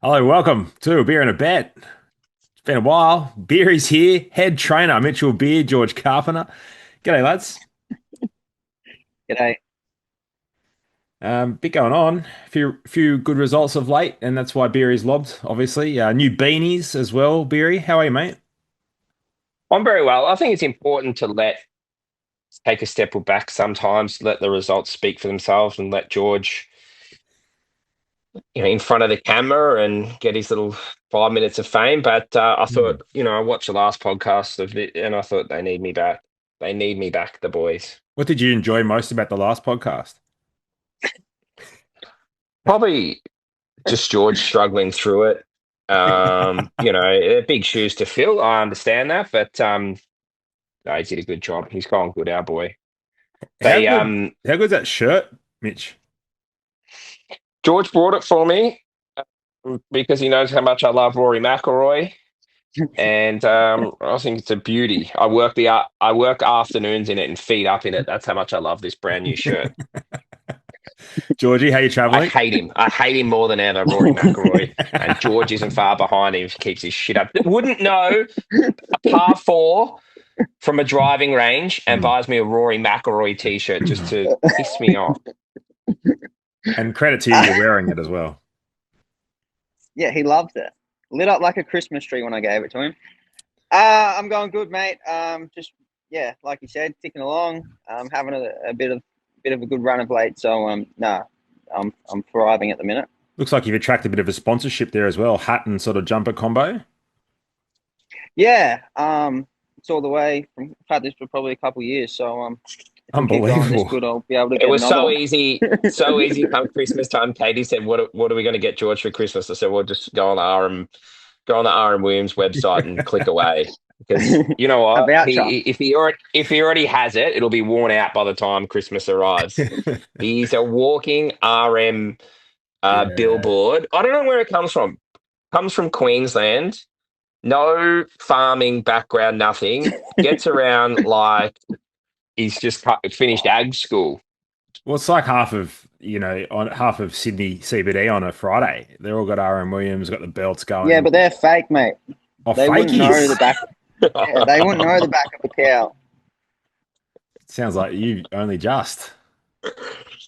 Hello, welcome to a beer and a bet. It's been a while. Beery's here, head trainer Mitchell Beer, George Carpenter. G'day, lads. G'day. Bit going on. Few good results of late, and that's why Beery's lobbed. Obviously, new beanies as well. Beery, how are you, mate? I'm very well. I think it's important to take a step back sometimes, let the results speak for themselves, and let George, in front of the camera and get his little 5 minutes of fame. But I Hmm. thought, I watched the last podcast of it, and I thought they need me back. They need me back, the boys. What did you enjoy most about the last podcast? Probably just George struggling through it. Big shoes to fill. I understand that, but no, he did a good job. He's gone good, our boy. How They good? How good's that shirt, Mitch? George brought it for me because he knows how much I love Rory McIlroy, and I think it's a beauty. I work afternoons in it and feed up in it. That's how much I love this brand new shirt. Georgie, how you I traveling? hate him. I hate him more than ever, Rory McIlroy, and George isn't far behind him. Keeps his shit up. Wouldn't know a par four from a driving range and Hmm. buys me a Rory McIlroy t-shirt just to piss me off. And credit to you, you're wearing it as well. Yeah, he loved it. Lit up like a Christmas tree when I gave it to him. I'm going good, mate. Just yeah, like you said, ticking along. Having a bit of a good run of late. So I'm thriving at the minute. Looks like you've attracted a bit of a sponsorship there as well. Hat and sort of jumper combo. Yeah. It's all the way. I've had this for probably a couple of years. So if we keep going this Unbelievable. good, I'll be able to It get was another so one. easy, so easy. Come Christmas time, Katie said, "What are we going to get George for Christmas?" I said, "Well, just go on the RM Williams website and click away." Because you know A what, voucher. if he already has it, it'll be worn out by the time Christmas arrives. He's a walking RM Yeah. billboard. I don't know where it comes from. Comes from Queensland. No farming background, nothing. Gets around like he's just finished ag school. Well, it's like on half of Sydney CBD on a Friday. They're all got RM Williams, got the belts Yeah, going. but they're fake, mate. Oh, They wouldn't know fakies. the back. Yeah, they wouldn't know the back of a cow. Sounds like you only just.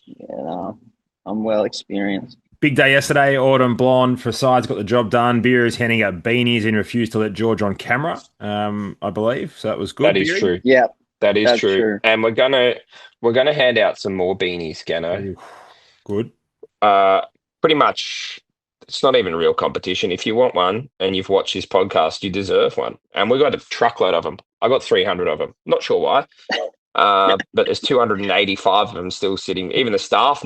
Yeah, no, I'm well experienced. Big day yesterday. Autumn Blonde for sides got the job done. Beer is handing out beanies and refused to let George on camera. I believe so. That was good, That is Beery. true. Yeah, That is that's true. true. And we're gonna hand out some more beanies, Gano. Ooh, good. Uh, Pretty much, it's not even real competition. If you want one and you've watched this podcast, you deserve one. And we got a truckload of them. I got 300 of them. Not sure why. But there's 285 of them still sitting. Even the staff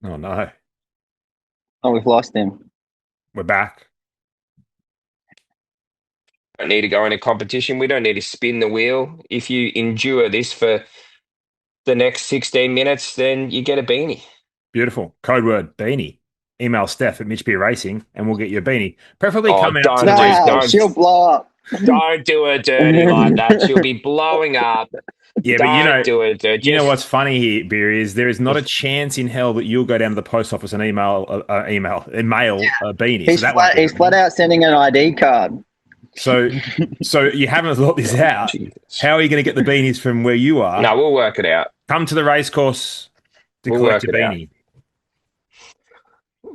Oh no, Oh, we've lost him. we're back. don't need to go in a competition. We don't need to spin the wheel. If you endure this for the next 16 minutes, then you get a beanie. Beautiful. Code word beanie. Email Steph at Mitch Beer Racing and we'll get you a beanie. Preferably Oh, come out to don't the do race No, course. she'll blow up. don't do her dirty like that. She'll be blowing up. Yeah, but Don't do it. you know Just what's funny here, Beer, is there is not a chance in hell that you'll go down to the post office and mail a beanie. So He's that won't flat. be He's flat happening. out sending an ID card. So, so you haven't thought this out. Jesus. How are you going to get the beanies from where you are? No, we'll work it out. Come to the race course to We'll collect work your it out. beanie.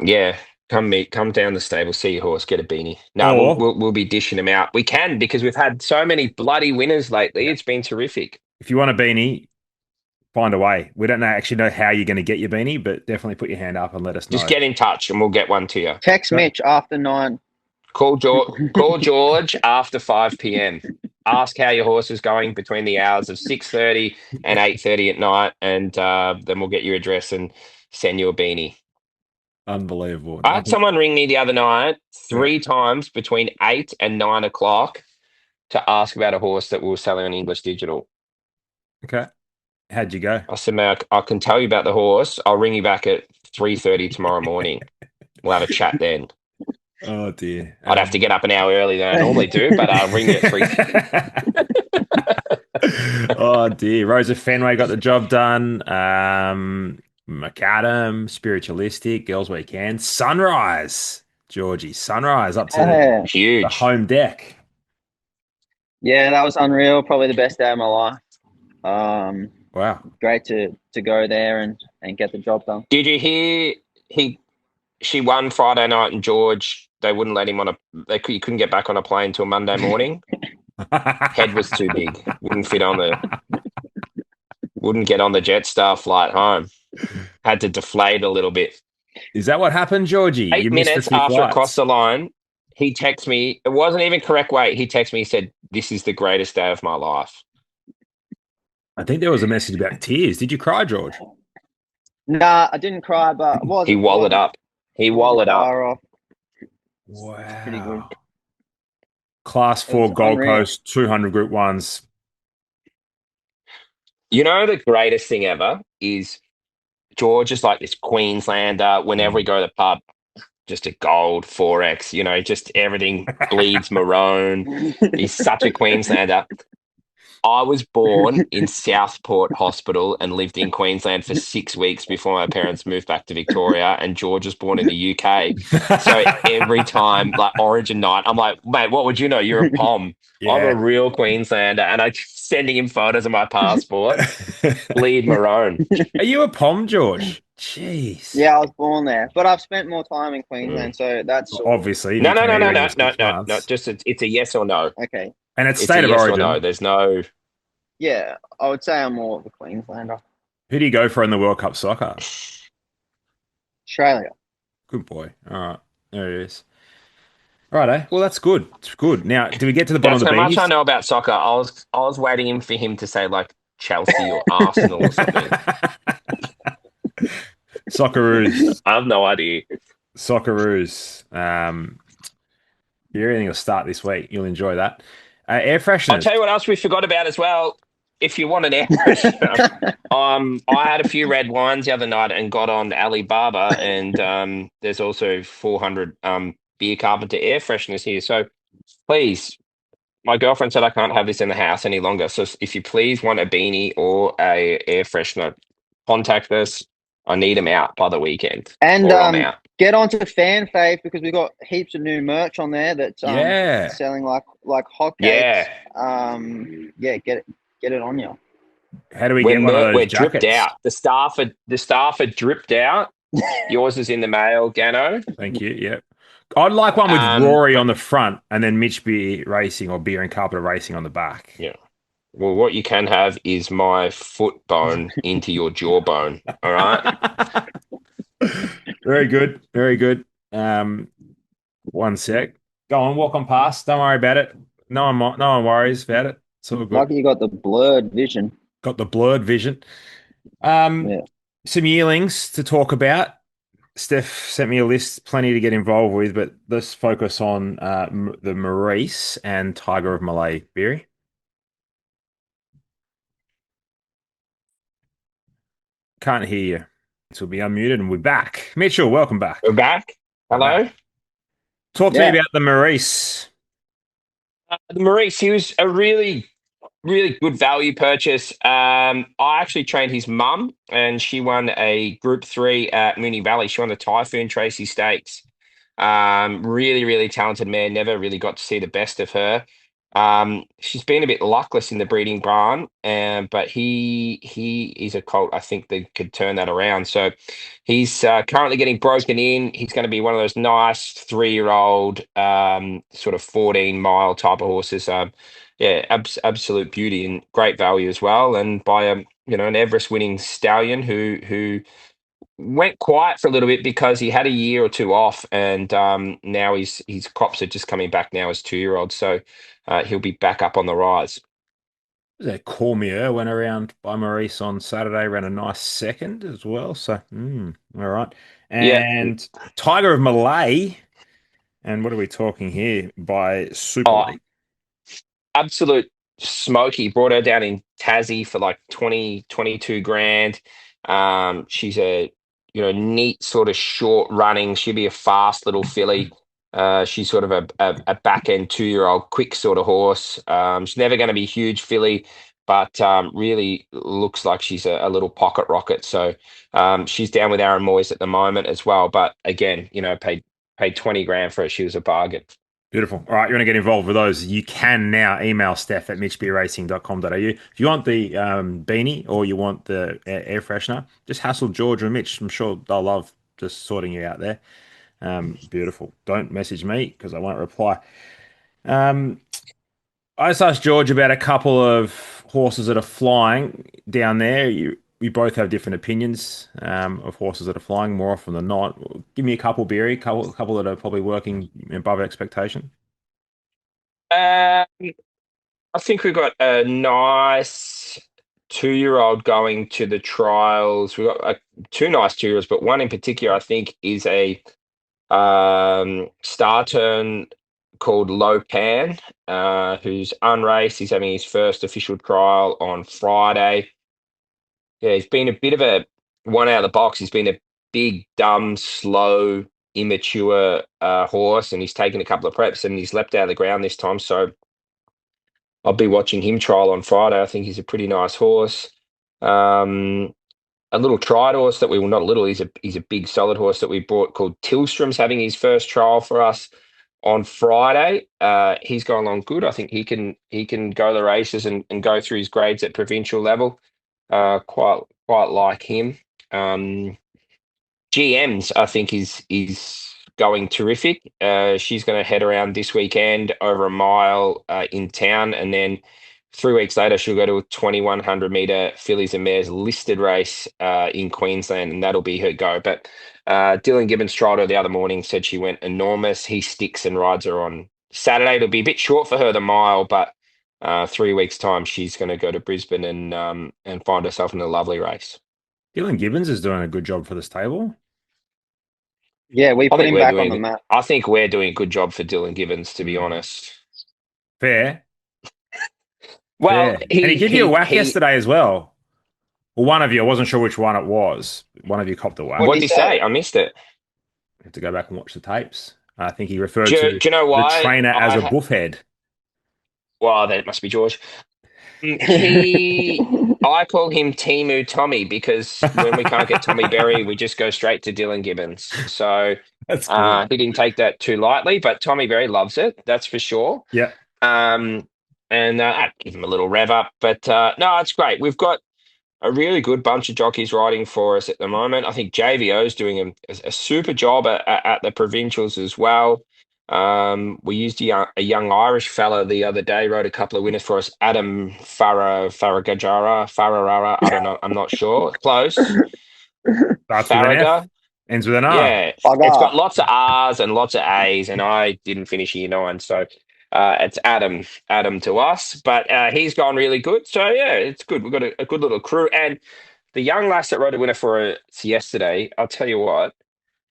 Yeah, come down the stable, see your horse, get a beanie. No, we'll Or we'll, we'll be dishing them out. We can because we've had so many bloody winners lately. yeah, It's been terrific. if you want a beanie, find a way. We don't actually know how you're going to get your beanie, but definitely put your hand up and let us Just know. get in touch and we'll get one to you. Text So, Mitch after 9. Call George after 5 p.m. Ask how your horse is going between the hours of 6:30 and 8:30 at night, and then we'll get your address and send you a beanie. unbelievable. I had someone ring me the other night Yeah. 3 times between 8 and 9 o'clock to ask about a horse that we were selling on English Digital. Okay. How'd you go? I said, "Mate, I can tell you about the horse. I'll ring you back at 3:30 tomorrow morning. We'll have a chat then. Oh dear. I'd have to get up an hour earlier than I normally do, but I'll ring you at 3." Oh dear. Rosa Fenway got the job done. Macadam, spiritualistic, girls' weekend, sunrise, Georgie, sunrise up to Yeah, the Huge. home deck. yeah, that was unreal. Probably the best day of my life. Um, Wow. Great to go there and get the job done. Did you hear he she won Friday night and George, they wouldn't let him on a he couldn't get back on a plane till Monday morning. Head was too big. Wouldn't get on the Jetstar flight home. Had to deflate a little bit. Is that what happened, Georgie? You Eight missed a minutes few after it crossed flights. the line, he texted me. It wasn't even correct weight. He texted me, he said, "This is the greatest day of my life." I think there was a message about tears. Did you cry, George? Nah, I didn't cry, but it He wasn't walled up. He wasn't walled up. far off. It's pretty good. Wow. Class It was four Gold unreal. Coast 200 Group Ones. You know, the greatest thing ever is George is like this Queenslander. Whenever we Mm. go to the pub, just a gold 4X, just everything bleeds maroon. He's such a Queenslander. I was born in Southport Hospital and lived in Queensland for 6 weeks before my parents moved back to Victoria. And George was born in the UK. So every time, like Origin night, I'm like, mate, what would you know? You're a POM. I'm a Yeah. real Queenslander. And I keep sending him photos of my passport. Bleed maroon. Are you a pom, George? Jeez. Yeah, I was born there, but I've spent more time in Mm. Queensland, so that's sorted. Obviously, if No, you no, came no, no, here no, for no, six no, no. months. Just it's a yes or no. Okay. And it's It's a state of yes or no. origin. There's no. Yeah, I would say I'm more of a Queenslander. Who do you go for in the World Cup soccer? Australia. Good boy. All right. There it is. All right, eh? Well, that's good. It's good. Now, do we get to the bottom That's of how the much I beanies? know about soccer. I was waiting for him to say like Chelsea or Arsenal or something. Socceroos. I have no idea. Socceroos. Everything will start this week. You'll enjoy that. Air I'll fresheners. tell you what else we forgot about as well. If you want an air freshener, I had a few red wines the other night and got on Alibaba, and there's also 400 Beer Carpenter air fresheners here. So please, my girlfriend said I can't have this in the house any longer. So if you please want a beanie or a air freshener, contact us. I need them out by the weekend, And or I'm out. get onto Fan Fave because we've got heaps of new merch on there that's Yeah. selling like hotcakes. Yeah, Yeah, get it on you. How do we get one of those we're dripped jackets? out. The staff are dripped out. Yours is in the mail, Gano. Thank you. Yep. I'd like one with Rory But on the front and then Mitch Beer Racing or Beer and Carpenter Racing on the back. yeah, well, what you can have is my foot bone into your jawbone. All right. Very good. Very good. One sec. Go on, walk on past. Don't worry about it. No one worries about it. It's all good. Lucky you got the blurred vision. Got the blurred vision. Um, Yeah. some yearlings to talk about. Steph sent me a list, plenty to get involved with, but let's focus on the Maurice and Tiger of Malay. Beery, can't hear you. This will be unmuted, and we're back. Mitchell, welcome back. We're back. We're Hello. back. Talk to me Yeah. about the Maurice. Maurice, he was a really, really good value purchase. I actually trained his mum, and she won a Group 3 at Moonee Valley. She won the Typhoon Tracy Stakes. Really, really talented man. Never really got to see the best of her. She's been a bit luckless in the breeding barn, but he is a colt. I think that could turn that around. So he's currently getting broken in. He's going to be one of those nice 3-year-old, sort of 14-mile type of horses. Yeah, absolute beauty and great value as well. And by an Everest winning stallion who went quiet for a little bit because he had a year or two off, and now his crops are just coming back now as 2-year-old. So he'll be back up on the rise. That Cormier went around by Maurice on Saturday, ran a nice second as well. So, all right. Yeah. And Tiger of Malay. And what are we talking here? By Super Oh, League. absolute smoky. Brought her down in Tassie for like 22 grand. She's a neat sort of short running. She'll be a fast little filly. She's sort of a back end 2-year-old quick sort of horse. She's never going to be huge filly, but really looks like she's a little pocket rocket. So she's down with Aaron Moyes at the moment as well. But again, paid 20 grand for it. She was a bargain. Beautiful. All right, you want to get involved with those? You can now email Steph at mitchbracing.com.au. If you want the beanie or you want the air freshener, just hassle George or Mitch. I'm sure they'll love just sorting you out there. Beautiful. Don't message me because I won't reply. Um, I just asked George about a couple of horses that are flying down there. We both have different opinions of horses that are flying more often than not. Give me a couple, Beery, couple that are probably working above expectation. Uh, I think we've got a nice 2-year-old going to the trials. We've got two nice 2-year-olds, but one in particular I think is a star turn called Lopan, who's unraced. He's having his first official trial on Friday. Yeah, he's been a bit of a one out of the box. He's been a big, dumb, slow, immature horse, and he's taken a couple of preps and he's leapt out of the ground this time. So I'll be watching him trial on Friday. I think he's a pretty nice horse. Um, a little tried horse that we well, not a little. He's a big solid horse that we brought called Tillstrom's having his first trial for us on Friday. He's going along good. I think he can go the races and go through his grades at provincial level. Quite like him. Um, GM's I think is going terrific. She's going to head around this weekend over a mile in town, and then 3 weeks later she'll go to a 2100-meter fillies and mares listed race in Queensland, and that'll be her go. But Dylan Gibbons tried her the other morning, said she went enormous. He sticks and rides her on Saturday. It'll be a bit short for her the mile, but 3 weeks time she's going to go to Brisbane and find herself in a lovely race. Dylan Gibbons is doing a good job for this table. Yeah, we I put think him we're back on the doing. map. I think we're doing a good job for Dylan Gibbons, to be honest. Fair, Well, fair. And he gave you a whack yesterday as well. Well, one of you, I wasn't sure which one it was. One of you copped a What whack. did What he did he say? say? I missed it. Have to go back and watch the tapes. I think he referred Do to you know the why? trainer as a buffhead. Well, that must be George. I call him Timu Tommy because when we can't get Tommy Berry, we just go straight to Dylan Gibbons. So That's good. he didn't take that too lightly, but Tommy Berry loves it. That's for sure. Yeah. Um, and I'd give him a little rev up, but no, it's great. We've got a really good bunch of jockeys riding for us at the moment. I think JVO is doing a super job at the provincials as well. We used a young Irish fella the other day, rode a couple of winners for us. Adam Farrara. I don't know. I'm not sure. Close. Starts with an F, Farraga. ends with an R. Yeah, it's got Bugger. lots of R's and lots of A's, and I didn't finish year nine, so it's Adam to us. But he's gone really good, so yeah, it's good. We've got a good little crew, and the young lass that rode a winner for us yesterday. I'll tell you what,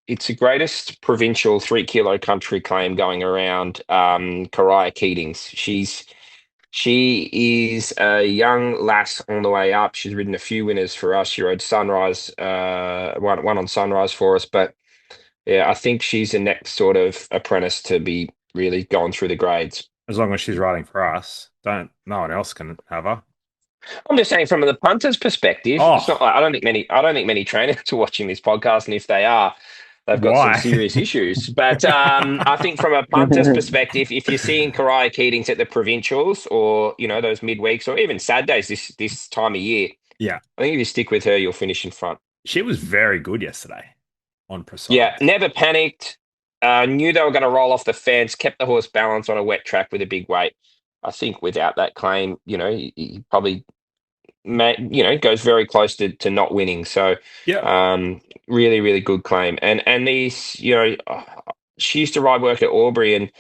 it's the greatest provincial 3 kilo country claim going around. Kariah Keatings, she is a young lass on the way up. She's ridden a few winners for us. She rode Sunrise, one on Sunrise for us. But yeah, I think she's the next sort of apprentice to be really going through the grades. As long as she's riding for us, don't no one else can have her. I'm just saying from the punter's perspective, it's not Oh, like I don't think many trainers are watching this podcast, and if they are, they've got some why? serious issues. But I think from a punter's perspective, if you're seeing Kariah Keatings at the provincials or those midweeks or even Saturdays this time of year, Yeah, I think if you stick with her, you'll finish in front. she was very good yesterday on Yeah, Precise. never panicked. Knew they were going to roll off the fence. Kept the horse balanced on a wet track with a big weight. I think without that claim, he probably goes very close to not winning. So, Yeah, really, really good claim. And these, she used to ride work at Albury and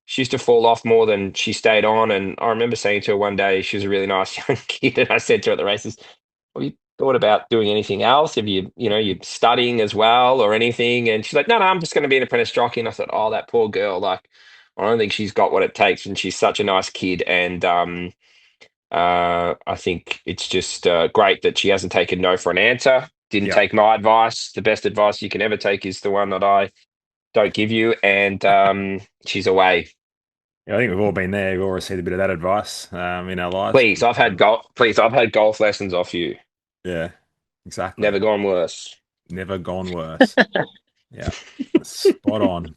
she used to fall off more than she stayed on. And I remember saying to her one day, she was a really nice young kid, and I said to her at the races, "Have you thought about doing anything else? Have you're studying as well or anything?" And she's like, "No, no, I'm just going to be an apprentice jockey." And I thought, "Oh, that poor girl. Like, I don't think she's got what it takes." And she's such a nice kid. And I think it's just great that she hasn't taken no for an answer. Didn't yeah. take my advice. The best advice you can ever take is the one that I don't give you. And she's away. Yeah, I think we've all been there. We've all received a bit of that advice in our lives. Please, I've had golf. Please, I've had golf lessons off you. Yeah, exactly. Never gone worse. Never gone worse. Yeah, spot on.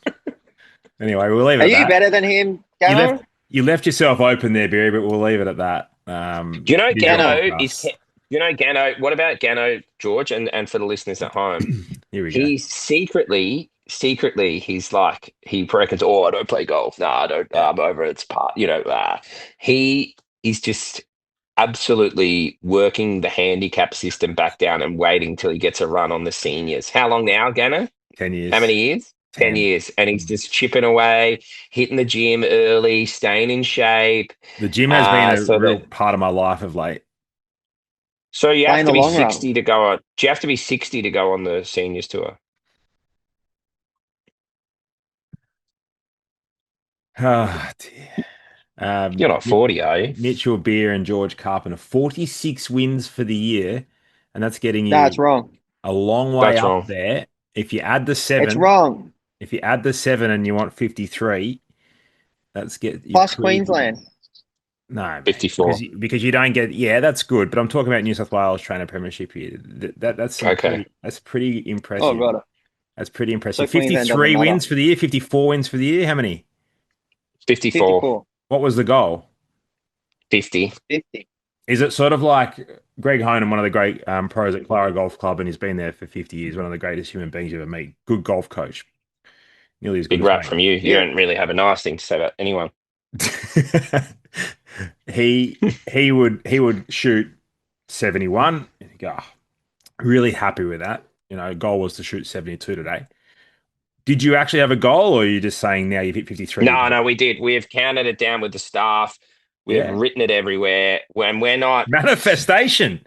Anyway, we'll leave it Are at you that. better than him, You left Gano? you left yourself open there, Barry, but we'll leave it at that. Do you know It is your Gano. podcast. Gano? What about Gano, George, and for the listeners at home? Here we go. He secretly, he's like, he reckons, oh, I don't play golf. No, I don't. Yeah. I'm over it. It's part, he is just absolutely working the handicap system back down and waiting till he gets a run on the seniors. How long now, Gano? 10 How years. many years? 10 10. years. And he's just chipping away, hitting the gym early, staying in shape. The gym has been a So real that part of my life of late. so you have Playing to the be long run. 60 to go on. Do you have to be 60 to go on the seniors tour? Oh, dear. You're not 40, are you? Mitchell Beer and George Carpenter, 46 wins for the year, and that's getting No, it's you wrong. a long way That's up wrong. there. If you add the It's seven, wrong. if you add the seven and you want 53, that's get you Plus pretty good. Queensland. No, mate, 54. because you don't get that's good, but I'm talking about New South Wales trainer premiership here. Okay. That's pretty Oh, impressive. right. That's pretty So impressive. Queensland doesn't 53 matter. wins for the year, 54 wins for the year. How many? 54. 54. What was the goal? 50. 50. Is it sort of like Greg Honan, one of the great pros at Clara Golf Club, and he's been there for 50 years, one of the greatest human beings you ever meet. Good golf coach, nearly as good Big as rap me. from you. You Yeah. don't really have a nice thing to say about anyone. He would shoot 71. And you go, "Oh, really happy with that." Goal was to shoot 72 today. Did you actually have a goal, or are you just saying now you've hit 53? No, we did. We have counted it down with the staff. We have Yeah. written it everywhere. When we're not, Manifestation.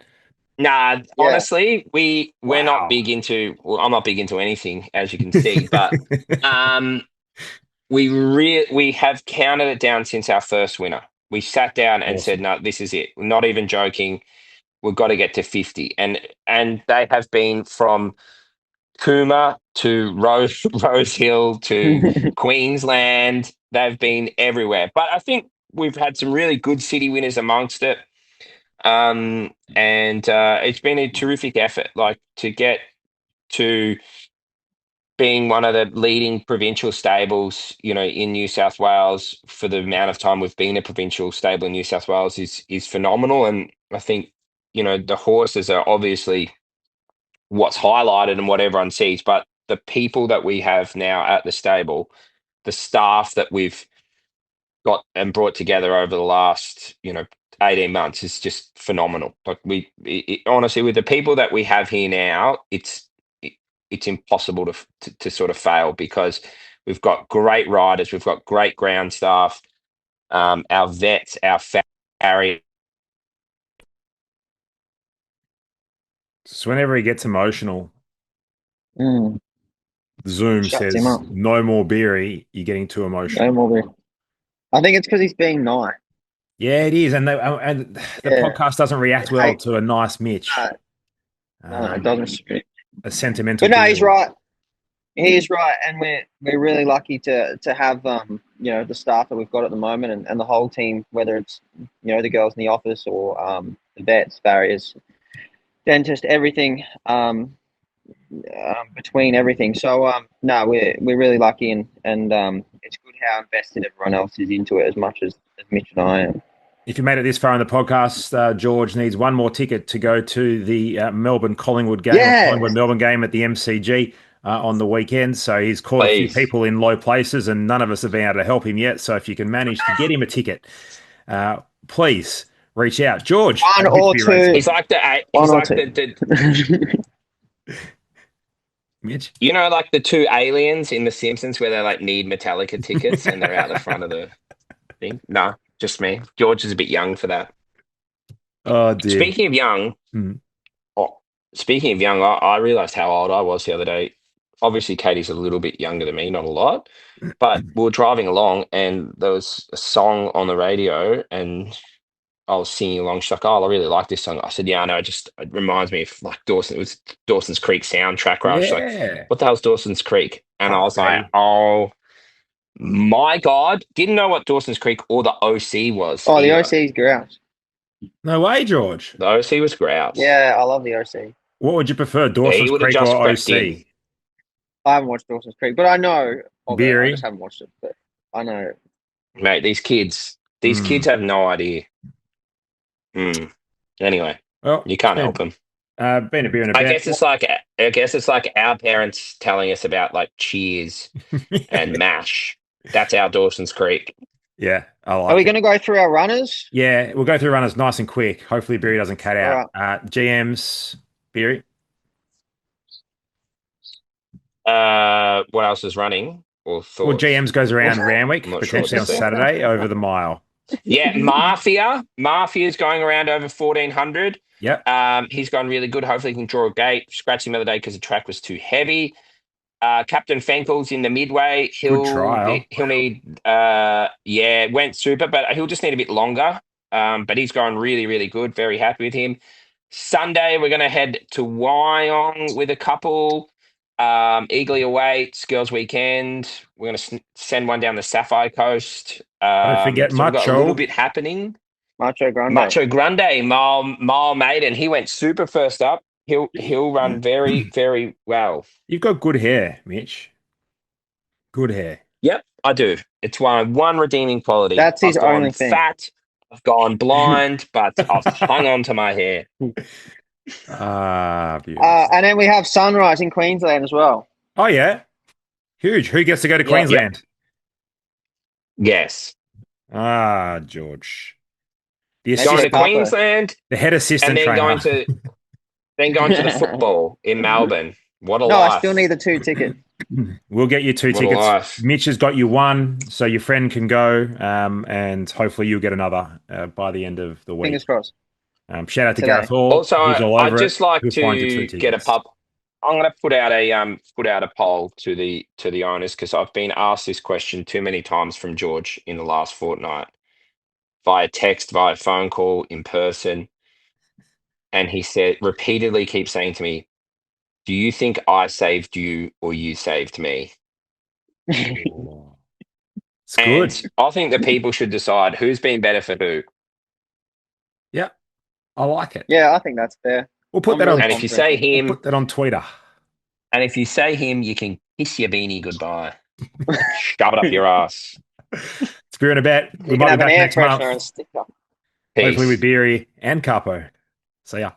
nah, Yeah. honestly, we're not Wow. big into. Well, I'm not big into anything, as you can see. But um, we have counted it down since our first winner. We sat down and said, Awesome. no, this is it. We're not even joking. We've got to get to 50, and they have been from Cooma to Rose Hill to Queensland. They've been everywhere. But I think we've had some really good city winners amongst it. And it's been a terrific effort. Like to get to being one of the leading provincial stables, in New South Wales for the amount of time we've been a provincial stable in New South Wales is phenomenal. And I think, the horses are obviously what's highlighted and what everyone sees, but the people that we have now at the stable, the staff that we've got and brought together over the last 18 months is just phenomenal. Like honestly, with the people that we have here now, it's impossible to sort of fail because we've got great riders, we've got great ground staff, our vets, our farriers. So whenever he gets emotional, Mm, Zoom shuts him says, up. "No more Beery. You're getting too No emotional." more. I think it's because he's being nice. Yeah, it is, and the Yeah. podcast doesn't react well Hey, to a nice Mitch, no, it um, doesn't suit him. a sentimental But no, he's Beery. right. He is right, and we're really lucky to have the staff that we've got at the moment and the whole team, whether it's the girls in the office or the vets, barriers, dentist, everything between everything. So no, we're really lucky, and it's good how invested everyone else is into it as much as Mitch and I am. If you made it this far in the podcast, George needs one more ticket to go to the Melbourne Collingwood game or Yeah, Collingwood Melbourne game at the MCG on the weekend. So he's caught a few Please. people in low places, and none of us have been able to help him yet. So if you can manage to get him a ticket, please reach out, George one at or Mitchby two, He's Racing. like the one he's or like two. Mitch, like the two aliens in The Simpsons where they like need Metallica tickets and they're out the front of the thing. No, just me. George is a bit young for that. oh dear. Speaking of young, Hmm. oh, speaking of young, I realized how old I was the other day. Obviously, Katie's a little bit younger than me, not a lot, but we were driving along and there was a song on the radio and I was singing along. She's like, "Oh, I really like this song." I said, "Yeah, I know. It reminds me of like Dawson. It was Dawson's Creek soundtrack." Right? She's like, Yeah, "What the hell's Dawson's Creek?" And I Park, was like, baby. "Oh." My God, didn't know what Dawson's Creek or the OC was Oh, the either. OC's grouse. No way, George. The OC was grouse. Yeah, I love the OC. What would you prefer, He Dawson's would have Creek just or crept in. OC? I haven't watched Dawson's Creek, but I know of it. I Beery. just haven't watched it, but I know. Mate, these kids have no idea. Anyway, Well, you can't help them. Been a beer and a I bet. guess it's like our parents telling us about like Cheers and MASH. That's our Dawson's Creek. Yeah, I like Are we it. going to go through our runners? Yeah, we'll go through runners nice and quick. Hopefully, Beery doesn't cut out. GMs, Beery. What else is running? Or Well, thoughts? GMs goes around I'm Randwick, not sure what potentially to on say. Saturday over the mile. Yeah, Mafia. Mafia's going around over 1400. Yep. He's gone really good. Hopefully, he can draw a gate. Scratched him the other day because the track was too heavy. Captain Fenkel's in the midway. Good trial. He'll need. Went super, but he'll just need a bit longer. But he's gone really, really good. Very happy with him. Sunday, we're going to head to Wyong with a couple. Eagerly awaits Girls Weekend. We're going to send one down the Sapphire Coast. Don't forget so we've got a Macho. little bit happening. Macho Grande. Macho Grande, mile maiden. He went super first up. He'll run very, very well. You've got good hair, Mitch. Good hair. Yep, I do. It's one redeeming quality. That's his I've gone only thing. fat. I've gone blind, but I've hung on to my hair. Beautiful. And then we have Sunrise in Queensland as well. Oh, yeah. Huge. Who gets to go to Yeah. Queensland? Yes. George. Going to Queensland The head assistant and then trainer. going to the football in Melbourne. What a No, life. I still need the 2 tickets. We'll get you 2 What a tickets. life. Mitch has got you 1, so your friend can go, and hopefully you'll get another by the end of the week. Fingers crossed. Shout out to Today. Gareth Hall. Also, He's all over I'd just like He'll find you 2 to get a tickets. pub. I'm going to put out a poll to the owners because I've been asked this question too many times from George in the last fortnight, via text, via phone call, in person, and he said repeatedly keeps saying to me, "Do you think I saved you or you saved me?" Oh. It's good. And I think the people should decide who's been better for who. Yeah, I like it. Yeah, I think that's fair. We'll put I'm that really on. And if you say We'll him, put that on Twitter. and if you say him, you can kiss your beanie goodbye. Shove it up your ass. It's beer and a bet. We You can might be have an back air next freshener month. and sticker. Peace. Hopefully with Beery and Capo. See ya.